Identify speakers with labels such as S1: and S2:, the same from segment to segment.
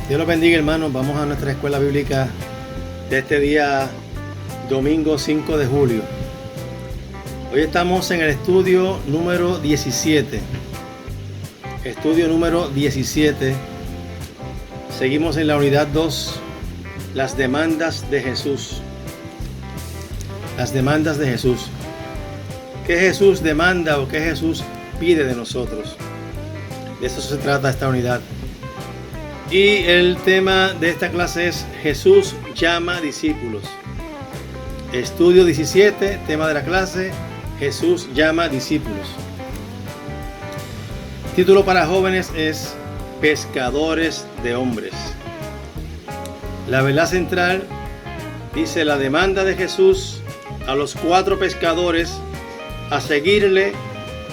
S1: Dios los bendiga, hermanos. Vamos a nuestra escuela bíblica de este día domingo 5 de julio. Hoy estamos en el estudio número 17. Estudio número 17. Seguimos en la unidad 2, las demandas de Jesús. Las demandas de Jesús. ¿Qué Jesús demanda o qué Jesús pide de nosotros? De eso se trata esta unidad. Y el tema de esta clase es Jesús llama discípulos. Estudio 17, tema de la clase, Jesús llama discípulos. Título para jóvenes es Pescadores de hombres. La verdad central dice: la demanda de Jesús a los 4 pescadores a seguirle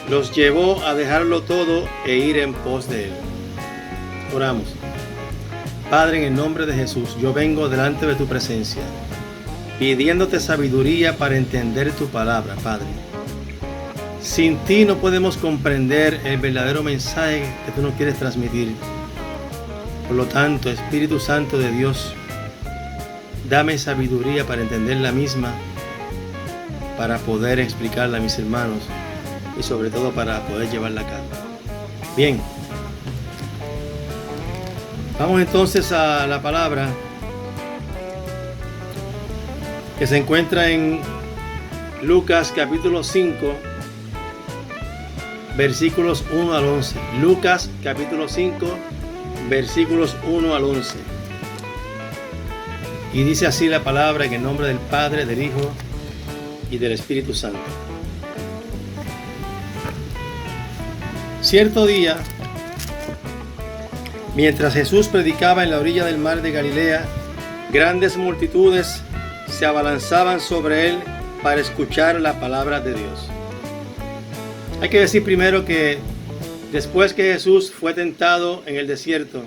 S1: los llevó a dejarlo todo e ir en pos de él. Oramos. Padre, en el nombre de Jesús, yo vengo delante de tu presencia, pidiéndote sabiduría para entender tu palabra, Padre. Sin ti no podemos comprender el verdadero mensaje que tú nos quieres transmitir. Por lo tanto, Espíritu Santo de Dios, dame sabiduría para entender la misma, para poder explicarla a mis hermanos y sobre todo para poder llevarla a cabo. Bien. Vamos entonces a la palabra que se encuentra en Lucas capítulo 5, versículos 1 al 11. Lucas capítulo 5, versículos 1 al 11. Y dice así la palabra, en el nombre del Padre, del Hijo y del Espíritu Santo. Cierto día, mientras Jesús predicaba en la orilla del mar de Galilea, grandes multitudes se abalanzaban sobre él para escuchar la palabra de Dios. Hay que decir primero que después que Jesús fue tentado en el desierto,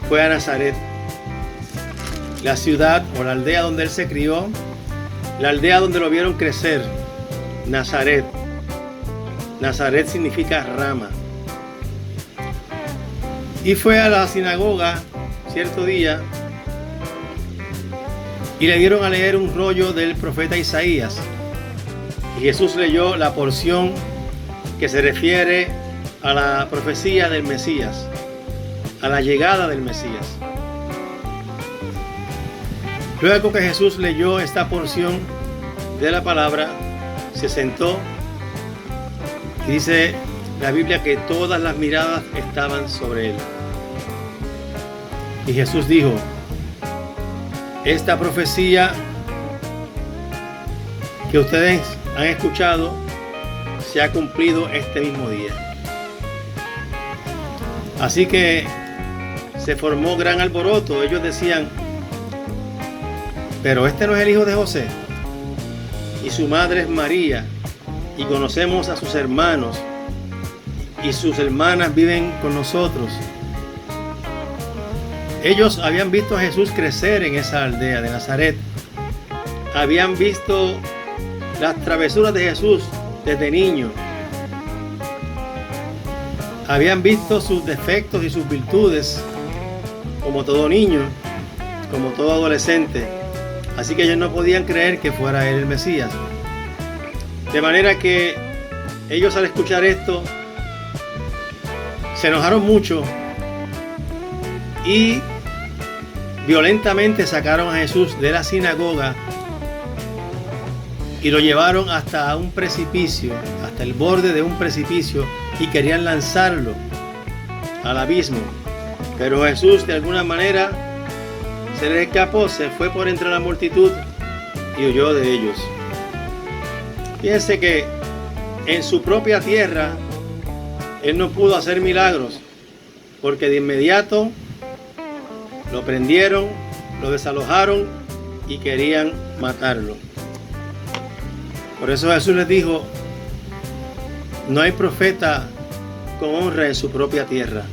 S1: fue a Nazaret, la ciudad o la aldea donde él se crió, la aldea donde lo vieron crecer, Nazaret. Nazaret significa rama. Y fue a la sinagoga cierto día y le dieron a leer un rollo del profeta Isaías. Y Jesús leyó la porción que se refiere a la profecía del Mesías, a la llegada del Mesías. Luego que Jesús leyó esta porción de la palabra, se sentó y dice la Biblia que todas las miradas estaban sobre él. Y Jesús dijo: esta profecía que ustedes han escuchado se ha cumplido este mismo día. Así que se formó gran alboroto. Ellos decían: pero este no es el hijo de José, y su madre es María, y conocemos a sus hermanos, y sus hermanas viven con nosotros. Ellos habían visto a Jesús crecer en esa aldea de Nazaret. Habían visto las travesuras de Jesús desde niño. Habían visto sus defectos y sus virtudes, como todo niño, como todo adolescente. Así que ellos no podían creer que fuera él el Mesías. De manera que ellos, al escuchar esto, se enojaron mucho y violentamente sacaron a Jesús de la sinagoga y lo llevaron hasta un precipicio, hasta el borde de un precipicio, y querían lanzarlo al abismo. Pero Jesús, de alguna manera, se le escapó, se fue por entre la multitud y huyó de ellos. Fíjense que en su propia tierra él no pudo hacer milagros, porque de inmediato lo prendieron, lo desalojaron y querían matarlo. Por eso Jesús les dijo: no hay profeta con honra en su propia tierra.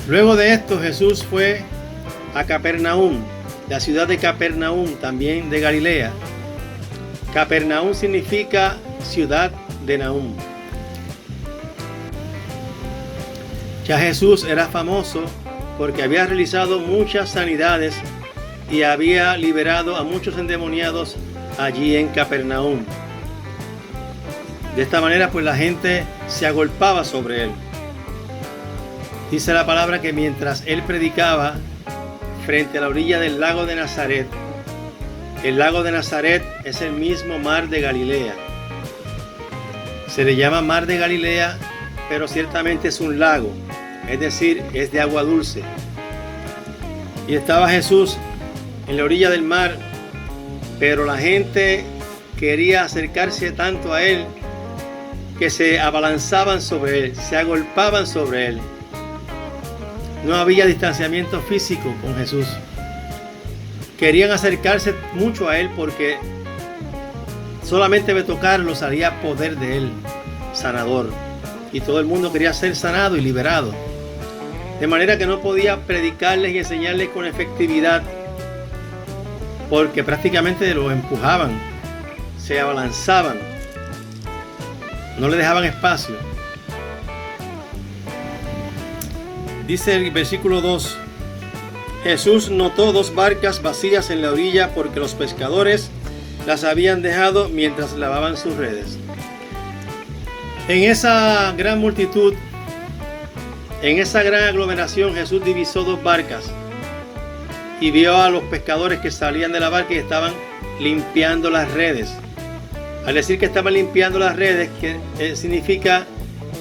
S1: Luego de esto, Jesús fue a Capernaum, la ciudad de Capernaum, también de Galilea. Capernaum significa ciudad de Nahum. Ya Jesús era famoso porque había realizado muchas sanidades y había liberado a muchos endemoniados allí en Capernaum. De esta manera, pues la gente se agolpaba sobre él. Dice la palabra que mientras él predicaba frente a la orilla del lago de Nazaret, el lago de Nazaret es el mismo mar de Galilea. Se le llama mar de Galilea, pero ciertamente es un lago, es decir, es de agua dulce. Y estaba Jesús en la orilla del mar, pero la gente quería acercarse tanto a él que se abalanzaban sobre él, se agolpaban sobre él. No había distanciamiento físico con Jesús. Querían acercarse mucho a él porque solamente de tocarlo salía poder de él, sanador. Y todo el mundo quería ser sanado y liberado. De manera que no podía predicarles y enseñarles con efectividad porque prácticamente lo empujaban, se abalanzaban, no le dejaban espacio. Dice el versículo 2: Jesús notó 2 barcas vacías en la orilla porque los pescadores las habían dejado mientras lavaban sus redes. En esa gran multitud, en esa gran aglomeración, Jesús divisó 2 barcas y vio a los pescadores que salían de la barca y estaban limpiando las redes. Al decir que estaban limpiando las redes, que significa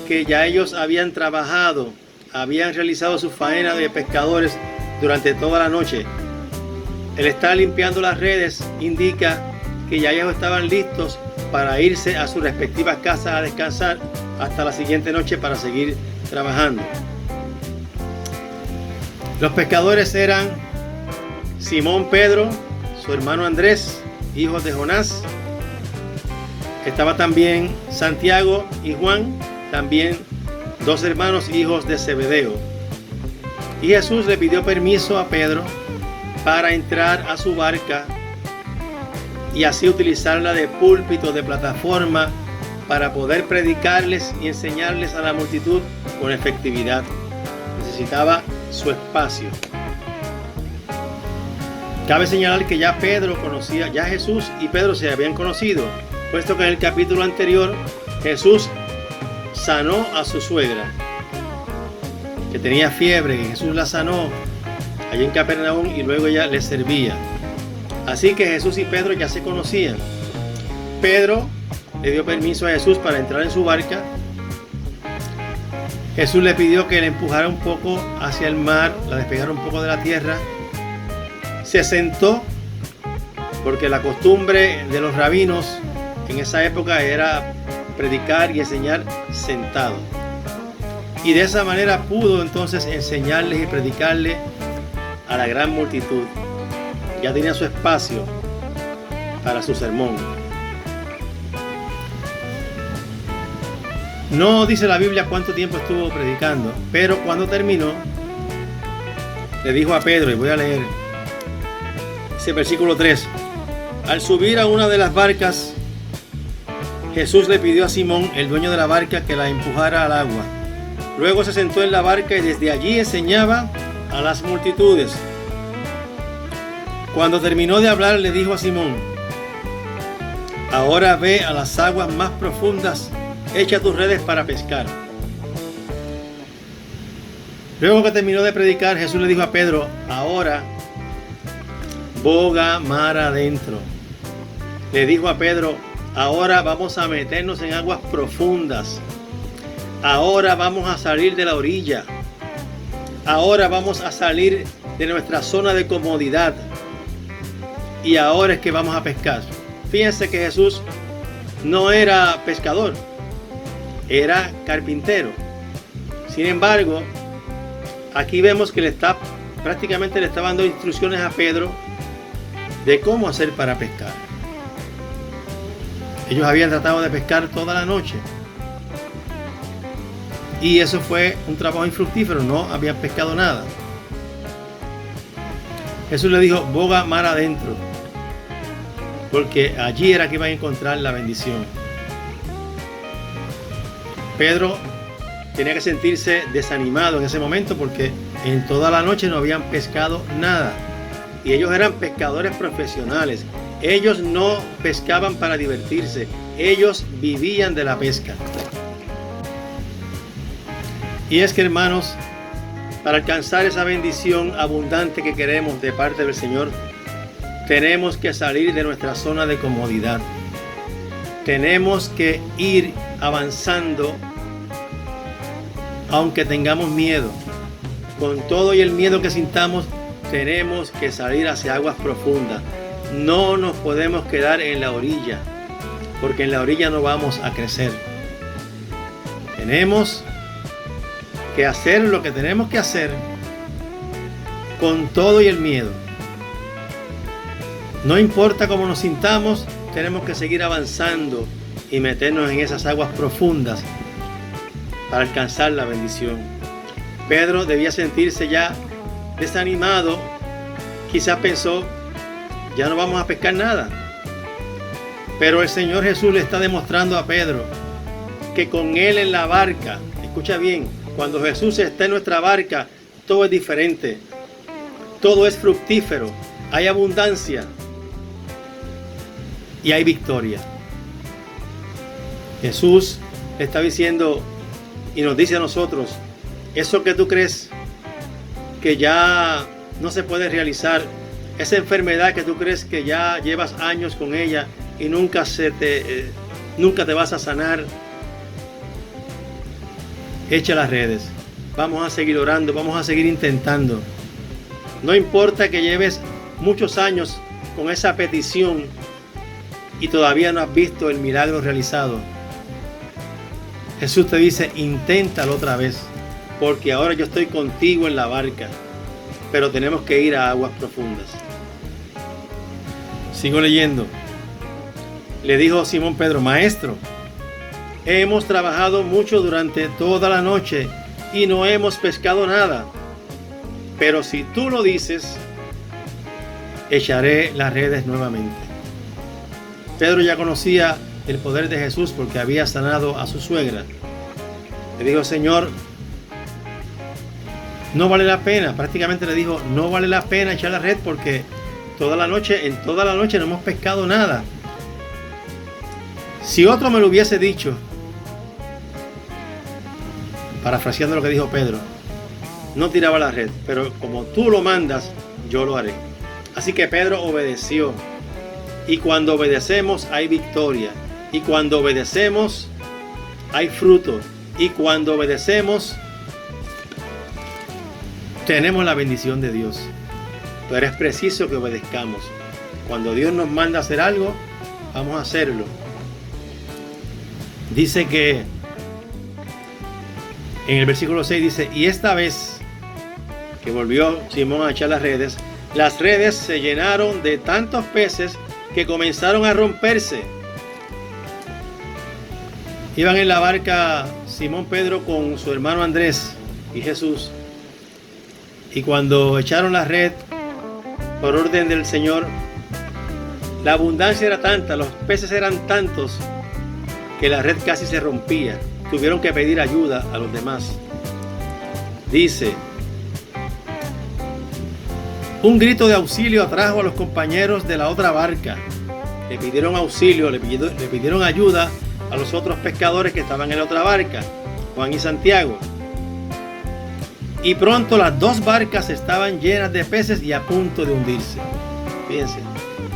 S1: que ya ellos habían trabajado, habían realizado su faena de pescadores durante toda la noche. El estar limpiando las redes indica que ya ellos estaban listos para irse a sus respectivas casas a descansar hasta la siguiente noche para seguir trabajando. Los pescadores eran Simón Pedro, su hermano Andrés, hijos de Jonás. Estaba también Santiago y Juan, también 2 hermanos hijos de Zebedeo. Y Jesús le pidió permiso a Pedro para entrar a su barca y así utilizarla de púlpito, de plataforma, para poder predicarles y enseñarles a la multitud con efectividad. Necesitaba su espacio. Cabe señalar que ya Pedro conocía, ya Jesús y Pedro se habían conocido, puesto que en el capítulo anterior Jesús sanó a su suegra, que tenía fiebre, y Jesús la sanó allí en Capernaum y luego ella le servía. Así que Jesús y Pedro ya se conocían. Pedro le dio permiso a Jesús para entrar en su barca. Jesús le pidió que le empujara un poco hacia el mar, la despegara un poco de la tierra. Se sentó, porque la costumbre de los rabinos en esa época era predicar y enseñar sentado. Y de esa manera pudo entonces enseñarles y predicarle a la gran multitud. Ya tenía su espacio para su sermón. No dice la Biblia cuánto tiempo estuvo predicando, pero cuando terminó, le dijo a Pedro, y voy a leer ese versículo 3. Al subir a una de las barcas, Jesús le pidió a Simón, el dueño de la barca, que la empujara al agua. Luego se sentó en la barca y desde allí enseñaba a las multitudes. Cuando terminó de hablar, le dijo a Simón: ahora ve a las aguas más profundas, echa tus redes para pescar. Luego que terminó de predicar, Jesús le dijo a Pedro: ahora boga mar adentro. Le dijo a Pedro: ahora vamos a meternos en aguas profundas. Ahora vamos a salir de la orilla. Ahora vamos a salir de nuestra zona de comodidad. Y ahora es que vamos a pescar. Fíjense que Jesús no era pescador, era carpintero. Sin embargo, aquí vemos que prácticamente le estaba dando instrucciones a Pedro de cómo hacer para pescar. Ellos habían tratado de pescar toda la noche. Y eso fue un trabajo infructífero, no habían pescado nada. Jesús le dijo: boga mar adentro, porque allí era que iban a encontrar la bendición. Pedro tenía que sentirse desanimado en ese momento porque en toda la noche no habían pescado nada. Y ellos eran pescadores profesionales. Ellos no pescaban para divertirse. Ellos vivían de la pesca. Y es que, hermanos, para alcanzar esa bendición abundante que queremos de parte del Señor, tenemos que salir de nuestra zona de comodidad. Tenemos que ir avanzando aunque tengamos miedo. Con todo y el miedo que sintamos, tenemos que salir hacia aguas profundas. No nos podemos quedar en la orilla, porque en la orilla no vamos a crecer. Tenemos que hacer lo que tenemos que hacer con todo y el miedo. No importa cómo nos sintamos, tenemos que seguir avanzando y meternos en esas aguas profundas para alcanzar la bendición. Pedro debía sentirse ya desanimado. Quizás pensó, ya no vamos a pescar nada. Pero el Señor Jesús le está demostrando a Pedro que con Él en la barca, escucha bien, cuando Jesús está en nuestra barca, todo es diferente. Todo es fructífero. Hay abundancia. Y hay victoria. Jesús está diciendo y nos dice a nosotros, eso que tú crees que ya no se puede realizar, esa enfermedad que tú crees que ya llevas años con ella y nunca te vas a sanar, echa las redes. Vamos a seguir orando, vamos a seguir intentando. No importa que lleves muchos años con esa petición y todavía no has visto el milagro realizado. Jesús te dice, inténtalo otra vez, porque ahora yo estoy contigo en la barca, pero tenemos que ir a aguas profundas. Sigo leyendo. Le dijo Simón Pedro, Maestro, hemos trabajado mucho durante toda la noche y no hemos pescado nada, pero si tú lo dices, echaré las redes nuevamente. Pedro ya conocía el poder de Jesús porque había sanado a su suegra. Le dijo, Señor, no vale la pena. Prácticamente le dijo, no vale la pena echar la red porque en toda la noche no hemos pescado nada. Si otro me lo hubiese dicho, parafraseando lo que dijo Pedro, no tiraba la red, pero como tú lo mandas, yo lo haré. Así que Pedro obedeció. Y cuando obedecemos hay victoria. Y cuando obedecemos hay fruto. Y cuando obedecemos tenemos la bendición de Dios. Pero es preciso que obedezcamos. Cuando Dios nos manda a hacer algo, vamos a hacerlo. Dice que en el versículo 6 dice, y esta vez que volvió Simón a echar las redes se llenaron de tantos peces que comenzaron a romperse. Iban en la barca Simón Pedro con su hermano Andrés y Jesús. Y cuando echaron la red por orden del Señor, la abundancia era tanta, los peces eran tantos que la red casi se rompía. Tuvieron que pedir ayuda a los demás. Dice, un grito de auxilio atrajo a los compañeros de la otra barca. Le pidieron auxilio, le pidieron ayuda a los otros pescadores que estaban en la otra barca, Juan y Santiago. Y pronto las dos barcas estaban llenas de peces y a punto de hundirse. Fíjense,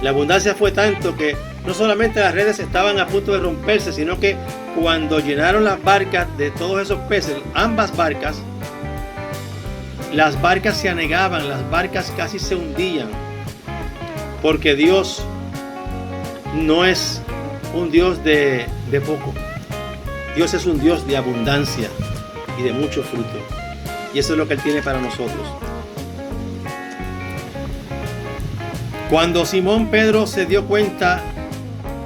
S1: la abundancia fue tanto que no solamente las redes estaban a punto de romperse, sino que cuando llenaron las barcas de todos esos peces, ambas barcas, las barcas se anegaban, las barcas casi se hundían. Porque Dios no es un Dios de poco. Dios es un Dios de abundancia y de mucho fruto. Y eso es lo que Él tiene para nosotros. Cuando Simón Pedro se dio cuenta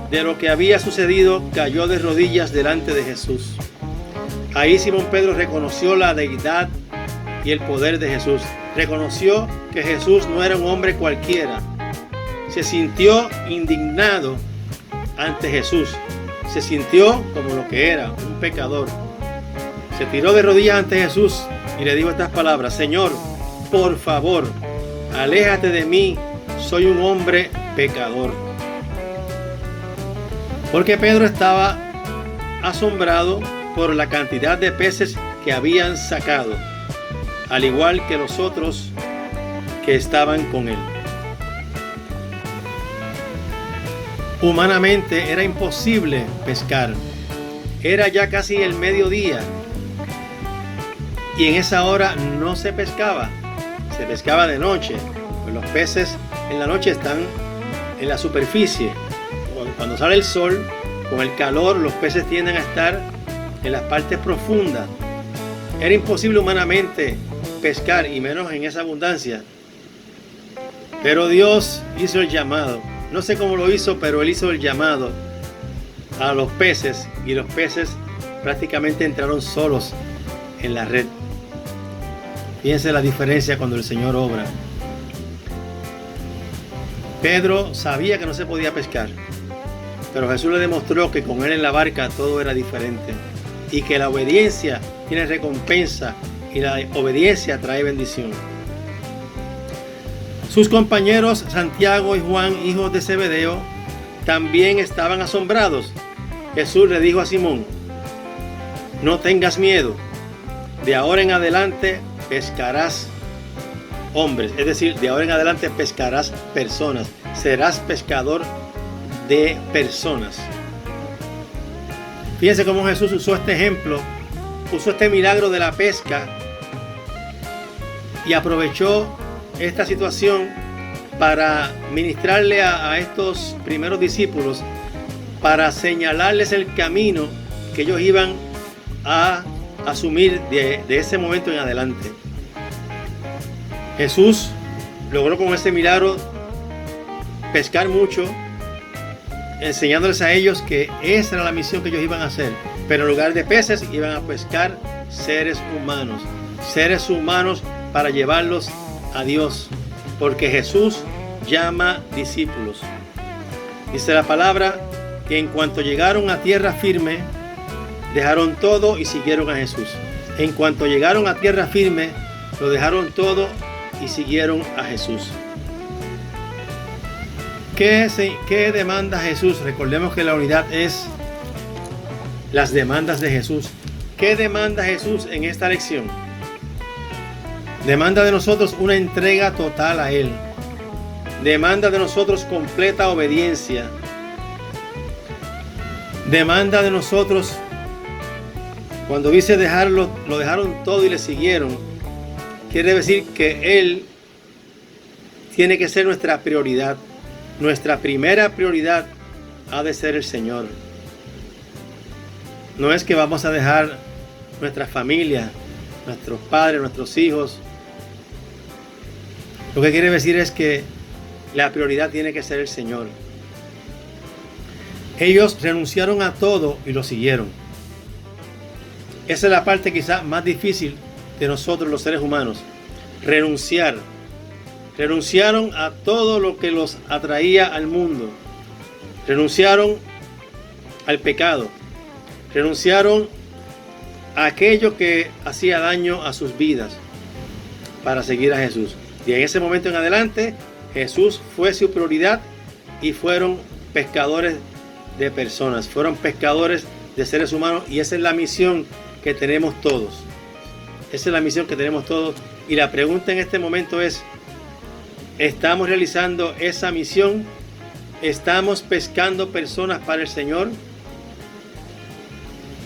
S1: de lo que había sucedido, cayó de rodillas delante de Jesús. Ahí Simón Pedro reconoció la deidad y el poder de Jesús. Reconoció que Jesús no era un hombre cualquiera. Se sintió indignado ante Jesús. Se sintió como lo que era, un pecador. Se tiró de rodillas ante Jesús y le dijo estas palabras: Señor, por favor, aléjate de mí, soy un hombre pecador. Porque Pedro estaba asombrado por la cantidad de peces que habían sacado, al igual que los otros que estaban con él. Humanamente era imposible pescar. Era ya casi el mediodía y en esa hora no se pescaba. Se pescaba de noche, pues los peces en la noche están en la superficie. Cuando sale el sol, con el calor, los peces tienden a estar en las partes profundas. Era imposible humanamente pescar, y menos en esa abundancia. Pero Dios hizo el llamado. No sé cómo lo hizo, pero Él hizo el llamado a los peces, y los peces prácticamente entraron solos en la red. Fíjense la diferencia cuando el Señor obra. Pedro sabía que no se podía pescar, pero Jesús le demostró que con Él en la barca todo era diferente, y que la obediencia tiene recompensa y la obediencia trae bendición. Sus compañeros Santiago y Juan, hijos de Zebedeo, también estaban asombrados. Jesús le dijo a Simón: no tengas miedo, de ahora en adelante pescarás hombres, es decir, de ahora en adelante pescarás personas, serás pescador de personas. Fíjense cómo Jesús usó este ejemplo, usó este milagro de la pesca y aprovechó esta situación para ministrarle a estos primeros discípulos, para señalarles el camino que ellos iban a asumir de ese momento en adelante. Jesús logró con ese milagro pescar mucho, enseñándoles a ellos que esa era la misión que ellos iban a hacer, pero en lugar de peces iban a pescar seres humanos para llevarlos a Dios, porque Jesús llama discípulos. Dice la palabra que en cuanto llegaron a tierra firme, dejaron todo y siguieron a Jesús. En cuanto llegaron a tierra firme, lo dejaron todo y siguieron a Jesús. ¿Qué demanda Jesús? Recordemos que la unidad es las demandas de Jesús. ¿Qué demanda Jesús en esta lección? Demanda de nosotros una entrega total a Él. Demanda de nosotros completa obediencia. Demanda de nosotros, cuando dice dejarlo, lo dejaron todo y le siguieron, quiere decir que Él tiene que ser nuestra prioridad. Nuestra primera prioridad ha de ser el Señor. No es que vamos a dejar nuestra familia, nuestros padres, nuestros hijos. Lo que quiere decir es que la prioridad tiene que ser el Señor. Ellos renunciaron a todo y lo siguieron. Esa es la parte quizás más difícil de nosotros los seres humanos. Renunciar. Renunciaron a todo lo que los atraía al mundo. Renunciaron al pecado. Renunciaron a aquello que hacía daño a sus vidas para seguir a Jesús. Y en ese momento en adelante, Jesús fue su prioridad y fueron pescadores de personas. Fueron pescadores de seres humanos, y esa es la misión que tenemos todos. Esa es la misión que tenemos todos. Y la pregunta en este momento es: ¿estamos realizando esa misión? ¿Estamos pescando personas para el Señor?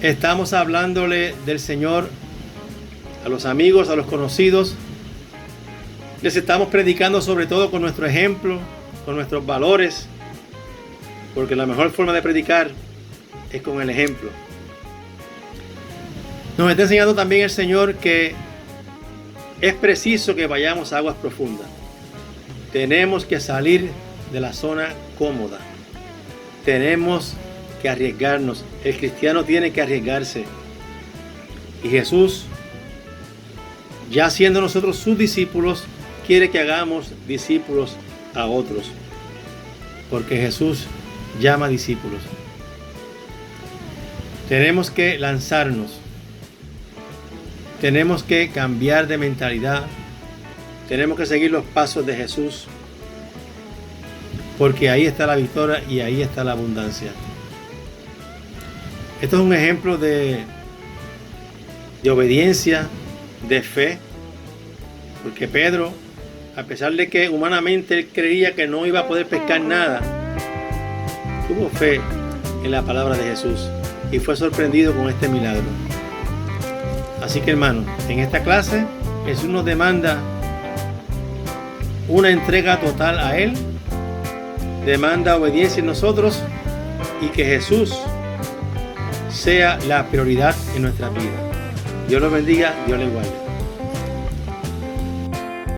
S1: ¿Estamos hablándole del Señor a los amigos, a los conocidos? ¿Les estamos predicando sobre todo con nuestro ejemplo, con nuestros valores? Porque la mejor forma de predicar es con el ejemplo. Nos está enseñando también el Señor que es preciso que vayamos a aguas profundas. Tenemos que salir de la zona cómoda. Tenemos que arriesgarnos. El cristiano tiene que arriesgarse. Y Jesús, ya siendo nosotros sus discípulos, quiere que hagamos discípulos a otros. Porque Jesús llama discípulos. Tenemos que lanzarnos. Tenemos que cambiar de mentalidad. Tenemos que seguir los pasos de Jesús. Porque ahí está la victoria y ahí está la abundancia. Esto es un ejemplo de obediencia, de fe. Porque Pedro, a pesar de que humanamente él creía que no iba a poder pescar nada, tuvo fe en la palabra de Jesús y fue sorprendido con este milagro. Así que, hermano, en esta clase Jesús nos demanda una entrega total a Él, demanda obediencia en nosotros y que Jesús sea la prioridad en nuestra vida. Dios los bendiga, Dios les guarde.